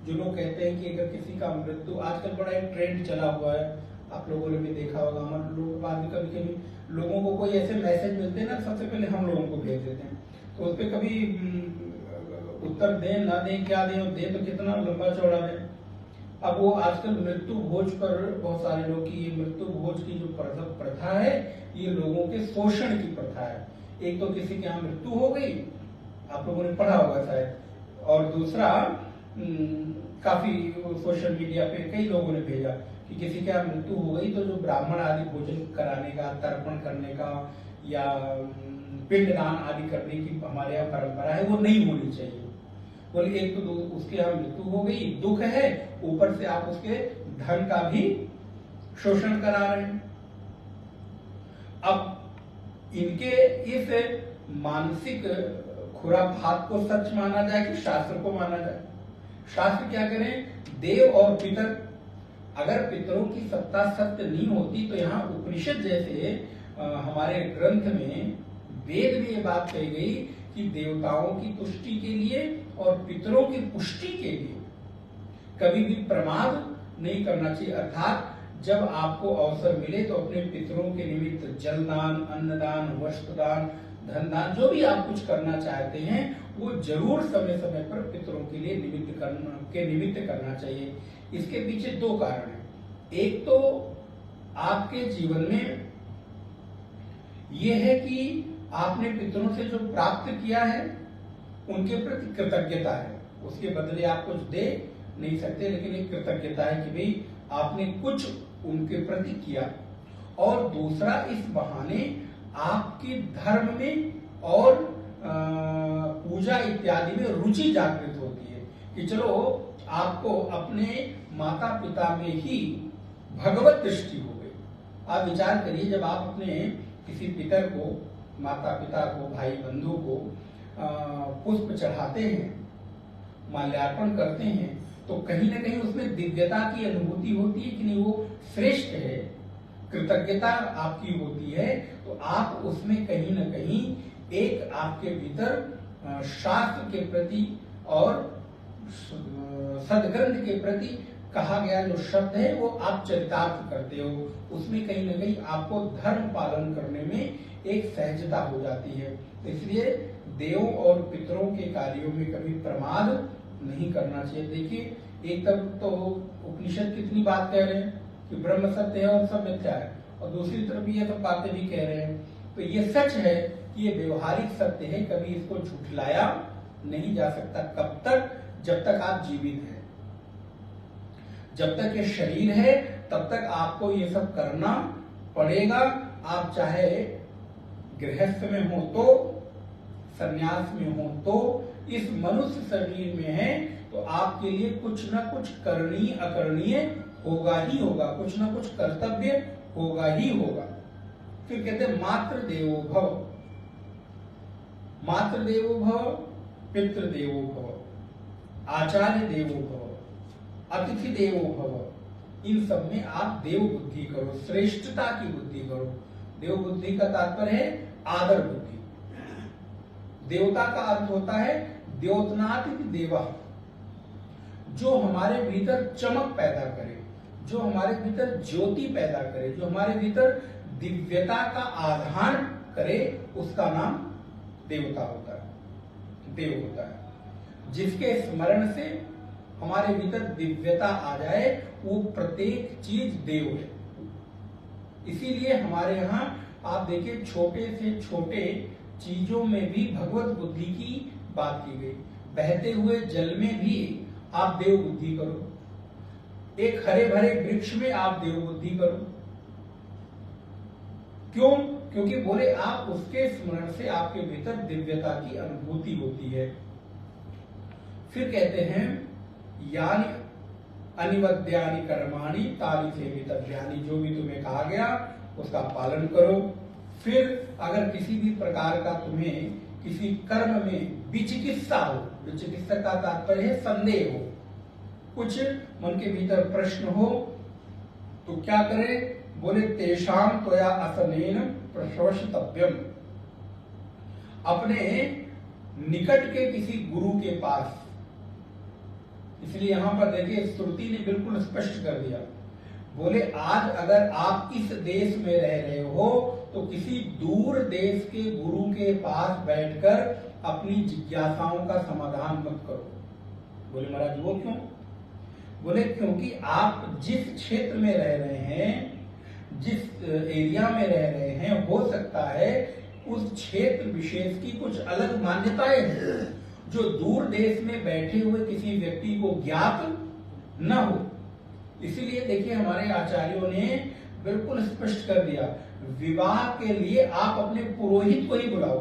जो लोग कहते हैं कि अगर किसी का मृत्यु, आजकल बड़ा एक ट्रेंड चला हुआ है, आप लोगों ने भी देखा होगा, हम लोग बाद में कभी कभी लोगों को कोई ऐसे मैसेज मिलते हैं ना, सबसे पहले हम लोगों को भेज देते हैं, तो उस पर कभी उत्तर दें ना दें, क्या दें, दे तो कितना लंबा चौड़ा दें। अब वो आजकल मृत्यु भोज पर बहुत सारे लोग की, ये मृत्यु भोज की जो प्रथा है ये लोगों के शोषण की प्रथा है। एक तो किसी के यहाँ मृत्यु हो गई, आप लोगों ने पढ़ा होगा शायद, और दूसरा काफी सोशल मीडिया पे कई लोगों ने भेजा कि किसी के यहाँ मृत्यु हो गई तो जो ब्राह्मण आदि भोजन कराने का, तर्पण करने का या पिंडदान आदि करने की हमारे यहाँ परंपरा है वो नहीं होनी चाहिए। बोले एक तो उसके यहाँ मृत्यु हो गई, दुख है, ऊपर से आप उसके धन का भी शोषण करा रहे हैं। अब इनके इस मानसिक खुराफात को सच माना जाए कि शास्त्र को माना जाए? शास्त्र क्या करें, देव और पितर अगर पितरों की सत्ता सत्य नहीं होती तो यहाँ उपनिषद जैसे हमारे ग्रंथ में, वेद में ये बात कही गई कि देवताओं की तुष्टि के लिए और पितरों की पुष्टि के लिए कभी भी प्रमाद नहीं करना चाहिए। अर्थात जब आपको अवसर मिले तो अपने पितरों के निमित्त जलदान, अन्नदान, वस्त्रदान, धनदान, जो भी आप कुछ करना चाहते हैं वो जरूर समय समय पर पितरों के लिए निमित्त करना चाहिए। इसके पीछे दो कारण हैं। एक तो आपके जीवन में यह है कि आपने पितरों से जो प्राप्त किया है उनके प्रति कृतज्ञता है, उसके बदले आप कुछ दे नहीं सकते, लेकिन एक कृतज्ञता है कि भाई आपने कुछ उनके प्रति किया। और दूसरा, इस बहाने आपकी धर्म में और पूजा इत्यादि में रुचि जागृत होती है कि चलो आपको अपने माता पिता में ही भगवत दृष्टि हो गई। आप विचार करिए, जब आप अपने किसी पितर को, माता पिता को, भाई बंधु को पुष्प चढ़ाते हैं, माल्यार्पण करते हैं, तो कहीं ना कहीं उसमें दिव्यता की अनुभूति होती है कि नहीं, वो श्रेष्ठ है, कृतज्ञता आपकी होती है। तो आप उसमें कहीं ना कहीं एक आपके भीतर शास्त्र के प्रति और सदग्रंथ के प्रति कहा गया जो शब्द है वो आप चरितार्थ करते हो, उसमें कहीं ना कहीं आपको धर्म पालन करने में एक सहजता हो जाती है। इसलिए देवों और पितरों के कार्यों में कभी प्रमाद नहीं करना चाहिए। देखिए, एक तरफ तो उपनिषद कितनी बात कह रहे हैं कि ब्रह्म सत्य है और सब मिथ्या है, और दूसरी तरफ ये सब बातें भी कह रहे हैं। तो ये सच है कि ये व्यवहारिक सत्य है, कभी इसको झुठलाया नहीं जा सकता। कब तक? जब तक आप जीवित हैं, जब तक ये शरीर है तब तक आपको ये सब करना पड़ेगा। आप चाहे गृहस्थ में हो तो, संन्यास में हो तो, इस मनुष्य शरीर में है तो आपके लिए कुछ ना कुछ करणीय अकरणीय होगा ही होगा, कुछ ना कुछ कर्तव्य होगा ही होगा। फिर कहते हैं मातृ देवो भव, मातृ देवो भव, पितृ देवो भव, आचार्य देवो भव, अतिथि देवो भव। इन सब में आप देव बुद्धि करो, श्रेष्ठता की बुद्धि करो। देव बुद्धि का तात्पर्य है आदर बुद्धि। देवता का अर्थ होता है द्योतनाति देवा, जो हमारे भीतर चमक पैदा करे, जो हमारे भीतर ज्योति पैदा करे, जो हमारे भीतर दिव्यता का आधान करे, उसका नाम देवता होता है, देव होता है। जिसके स्मरण से हमारे भीतर दिव्यता आ जाए वो प्रत्येक चीज देव है। इसीलिए हमारे यहाँ आप देखिए, छोटे से छोटे चीजों में भी भगवत बुद्धि की बात की गई। बहते हुए जल में भी आप देव बुद्धि करो, एक हरे भरे वृक्ष में आप देव बुद्धि करो। क्यों? क्योंकि बोले आप उसके स्मरण से आपके भीतर दिव्यता की अनुभूति होती है। फिर कहते हैं यानी अनिवद्यानि कर्माणि तानि सेवितव्यानि, जो भी तुम्हें कहा गया उसका पालन करो। फिर अगर किसी भी प्रकार का तुम्हें किसी कर्म में विचिकित्सा हो, विचिकित्सा का तात्पर्य है संदेह हो, कुछ मन के भीतर प्रश्न हो, तो क्या करें? बोले तेषाम त्वया असनेन प्रशवसितव्यम, अपने निकट के किसी गुरु के पास। इसलिए यहां पर देखिए श्रुति ने बिल्कुल स्पष्ट कर दिया, बोले आज अगर आप इस देश में रह रहे हो तो किसी दूर देश के गुरु के पास बैठकर अपनी जिज्ञासाओं का समाधान मत करो। बोले महाराज वो क्यों? बोले क्योंकि आप जिस क्षेत्र में रह रहे हैं, जिस एरिया में रह रहे हैं, हो सकता है उस क्षेत्र विशेष की कुछ अलग मान्यताएं हैं जो दूर देश में बैठे हुए किसी व्यक्ति को ज्ञात न हो। इसीलिए देखिए हमारे आचार्यों ने बिल्कुल स्पष्ट कर दिया, विवाह के लिए आप अपने पुरोहित को ही बुलाओ।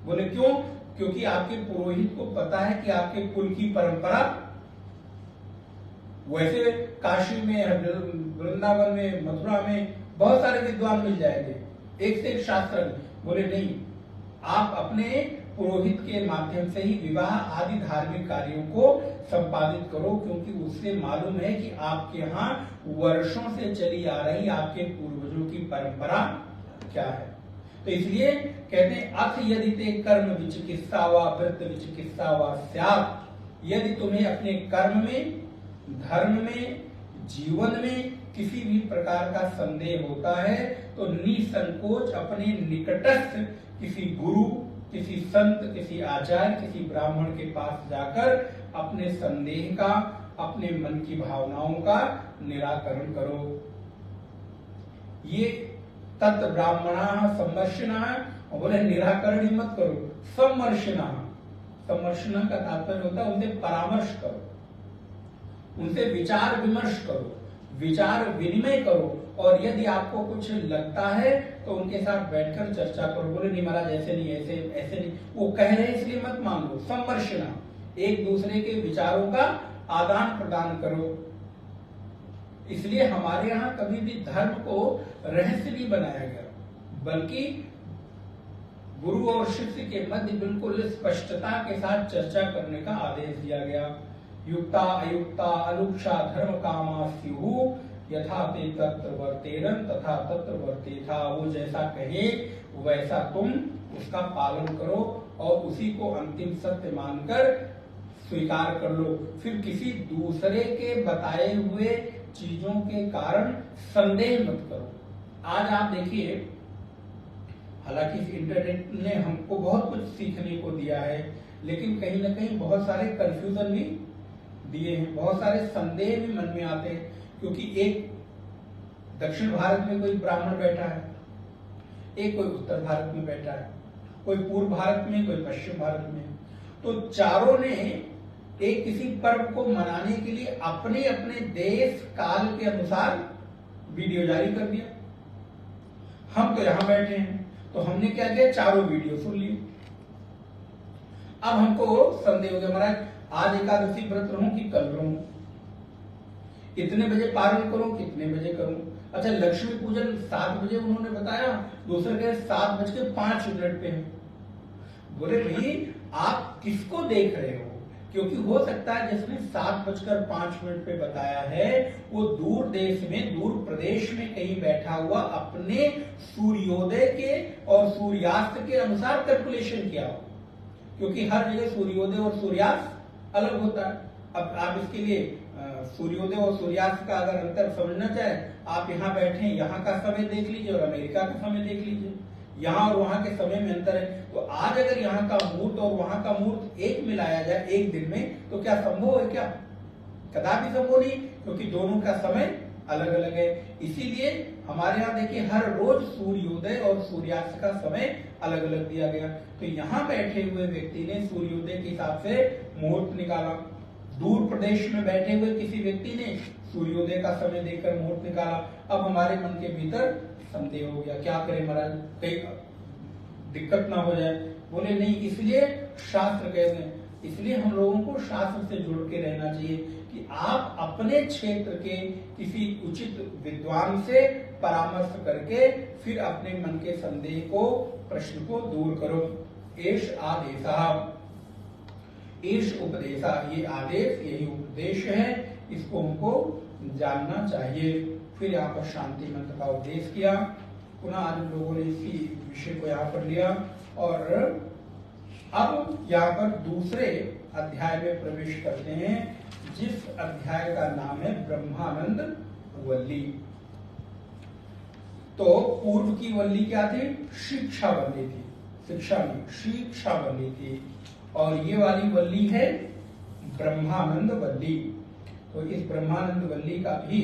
बोले क्यों? क्योंकि आपके पुरोहित को पता है कि आपके कुल की परंपरा, वैसे काशी में, वृंदावन में, मथुरा में बहुत सारे विद्वान मिल जाएंगे, एक से एक शास्त्र। बोले नहीं, आप अपने पुरोहित के माध्यम से ही विवाह आदि धार्मिक कार्यों को संपादित करो, क्योंकि उससे मालूम है कि आपके यहाँ वर्षों से चली आ रही आपके पूर्वजों की परंपरा क्या है। तो इसलिए कहते हैं अथ यदि ते कर्म विचिकित्सा व व्रत विचिकित्सा व स्यात्, यदि तुम्हें अपने कर्म में, धर्म में, जीवन में किसी भी प्रकार का संदेह होता है तो निसंकोच अपने निकटस्थ किसी गुरु, किसी संत, किसी आचार्य, किसी ब्राह्मण के पास जाकर अपने संदेह का, अपने मन की भावनाओं का निराकरण करो। ये तत् ब्राह्मणा सम्मर्शना, और बोले निराकरण ही मत करो, सम्मर्शना। सम्मर्शना का तात्पर्य होता है उनसे परामर्श करो, उनसे विचार विमर्श करो, विचार विनिमय करो, और यदि आपको कुछ लगता है तो उनके साथ बैठकर चर्चा करो। बोले नहीं महाराज ऐसे नहीं, ऐसे ऐसे नहीं, वो कह रहे हैं इसलिए मत मान लो। सम्मर्शना, एक दूसरे के विचारों का आदान प्रदान करो। इसलिए हमारे यहाँ कभी भी धर्म को रहस्य नहीं बनाया गया, बल्कि गुरु और शिष्य के मध्य बिल्कुल स्पष्टता के साथ चर्चा करने का आदेश दिया गया। युक्ता अयुक्ता अनुक्षा धर्म कामा स्युः, यथा ते तत्र वर्तेरन तथा तत्र वर्तेथा। वो जैसा कहे वैसा तुम उसका पालन करो और उसी को अंतिम सत्य मानकर स्वीकार कर लो। फिर किसी दूसरे के बताए हुए चीजों के कारण संदेह मत करो। आज आप देखिए, हालांकि इस इंटरनेट ने हमको बहुत कुछ सीखने को दिया है, लेकिन कहीं ना कहीं बहुत सारे कंफ्यूजन भी दिए हैं, बहुत सारे संदेह भी मन में आते हैं। क्योंकि एक दक्षिण भारत में कोई ब्राह्मण बैठा है, एक कोई उत्तर भारत में बैठा है, कोई पूर्व भारत में, कोई पश्चिम भारत में, तो चारों ने एक किसी पर्व को मनाने के लिए अपने अपने देश काल के अनुसार वीडियो जारी कर दिया। हम तो यहां बैठे हैं, तो हमने क्या किया, चारों वीडियो सुन लिए। अब हमको संदेह हो गया, महाराज आज एकादशी व्रत रहूं कि कल रहूं, कितने बजे पारण करूं, कितने बजे करूं। अच्छा, लक्ष्मी पूजन 7 बजे उन्होंने बताया, दूसरे कहे 7:05 पे है। बोले भाई आप किसको देख रहे हो? क्योंकि हो सकता है जिसने 7:05 पे बताया है वो दूर देश में, दूर प्रदेश में कहीं बैठा हुआ अपने सूर्योदय के और सूर्यास्त के अनुसार कैलकुलेशन किया हो, क्योंकि हर जगह सूर्योदय और सूर्यास्त अलग होता है। अब आप इसके लिए सूर्योदय और सूर्यास्त का अगर अंतर समझना चाहे, आप यहाँ बैठे, यहाँ का समय देख लीजिए और अमेरिका का समय देख लीजिए, यहाँ और वहां के समय में अंतर है। तो आज अगर यहाँ का मुहूर्त और वहां का मुहूर्त एक मिलाया जाए एक दिन में, तो क्या संभव है? क्या कदापि संभव नहीं, क्योंकि दोनों का समय अलग अलग है। इसीलिए हमारे यहाँ देखिए हर रोज सूर्योदय और सूर्यास्त का समय अलग अलग दिया गया। तो यहाँ बैठे हुए व्यक्ति ने सूर्योदय के हिसाब से मुहूर्त निकाला, दूर प्रदेश में बैठे हुए किसी व्यक्ति ने सूर्योदय का समय देकर मुहूर्त निकाला। अब हमारे मन के भीतर संदेह हो गया, क्या करें महाराज, कहीं दिक्कत ना हो जाए। बोले नहीं, इसलिए शास्त्र कहते हैं, इसलिए हम लोगों को शास्त्र से जुड़ के रहना चाहिए कि आप अपने क्षेत्र के किसी उचित विद्वान से परामर्श करके फिर अपने मन के संदेह को, प्रश्न को दूर करो। एष आदेशा, एष उपदेशा, ये आदेश, यही उपदेश है, इसको हमको जानना चाहिए। फिर यहाँ पर शांति मंत्र का उपदेश किया। पुनः आज हम लोगों ने इसी विषय को यहाँ पर लिया और अब यहाँ पर दूसरे अध्याय में प्रवेश करते हैं, जिस अध्याय का नाम है ब्रह्मानंद वल्ली। तो पूर्व की वल्ली क्या थी? शिक्षा वल्ली थी, शिक्षा नहीं, शिक्षा वल्ली थी, और ये वाली वल्ली है ब्रह्मानंद वल्ली। तो इस ब्रह्मानंद वल्ली का भी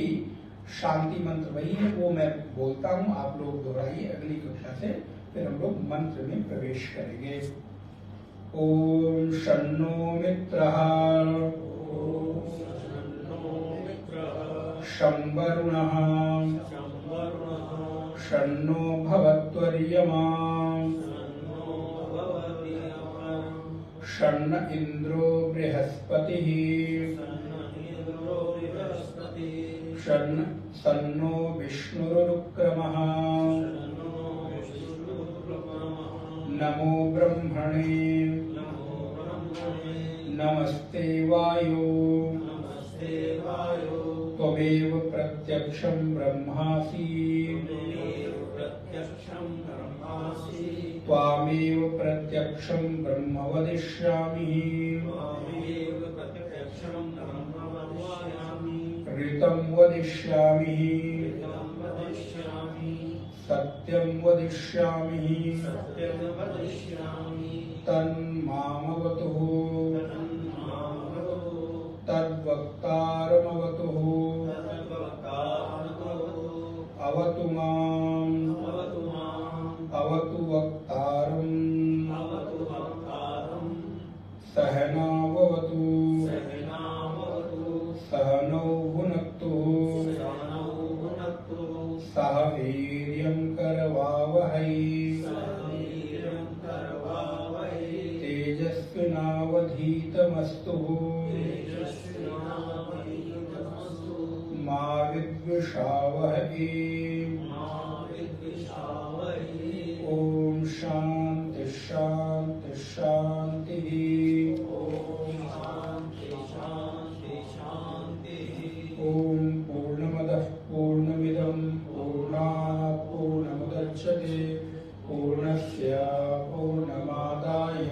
शांति मंत्र वही है, वो मैं बोलता हूं, आप लोग दोहराइए। अगली कक्षा से फिर हम लोग मंत्र में प्रवेश करेंगे। ओम शन्नो मित्रः शं वरुणः शन्नो भवत्वर्यमा शन्न इन्द्रो बृहस्पतिः सन्नो विष्णुरुक्रमः नमो ब्रह्मणे नमस्ते वायो त्वमेव प्रत्यक्षं ब्रह्मासि त्वामेव प्रत्यक्षं ब्रह्म वदिष्यामि ऋतं वदिष्यामि सत्यं वदिष्यामि तन्मामवतु तद्वक्तारमवतु अवतु माम् अवतु वक्तारम् सहनाववतु सहनौ भुनक्तु सह वीर्यं करवावहै तेजस्विनावधीतमस्तु मा विद्विषावहै। ओम शांति शांति शांति। ओम पूर्णमदः पूर्णमिदं पूर्णात् पूर्णमुदच्यते पूर्णस्य पूर्णमादाय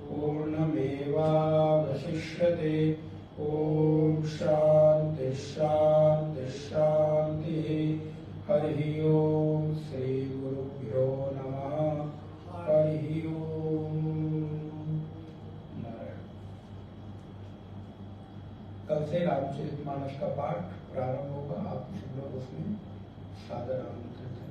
पूर्णमेवावशिष्यते। ओम शांति शांति शांति। हरि ओम श्री गुरुभ्यो नमः। हरि ओम। नारायण। कल से रामचरितमानस का पाठ प्रारंभ होगा। आप सब लोग उसमें सादर आमंत्रित हैं।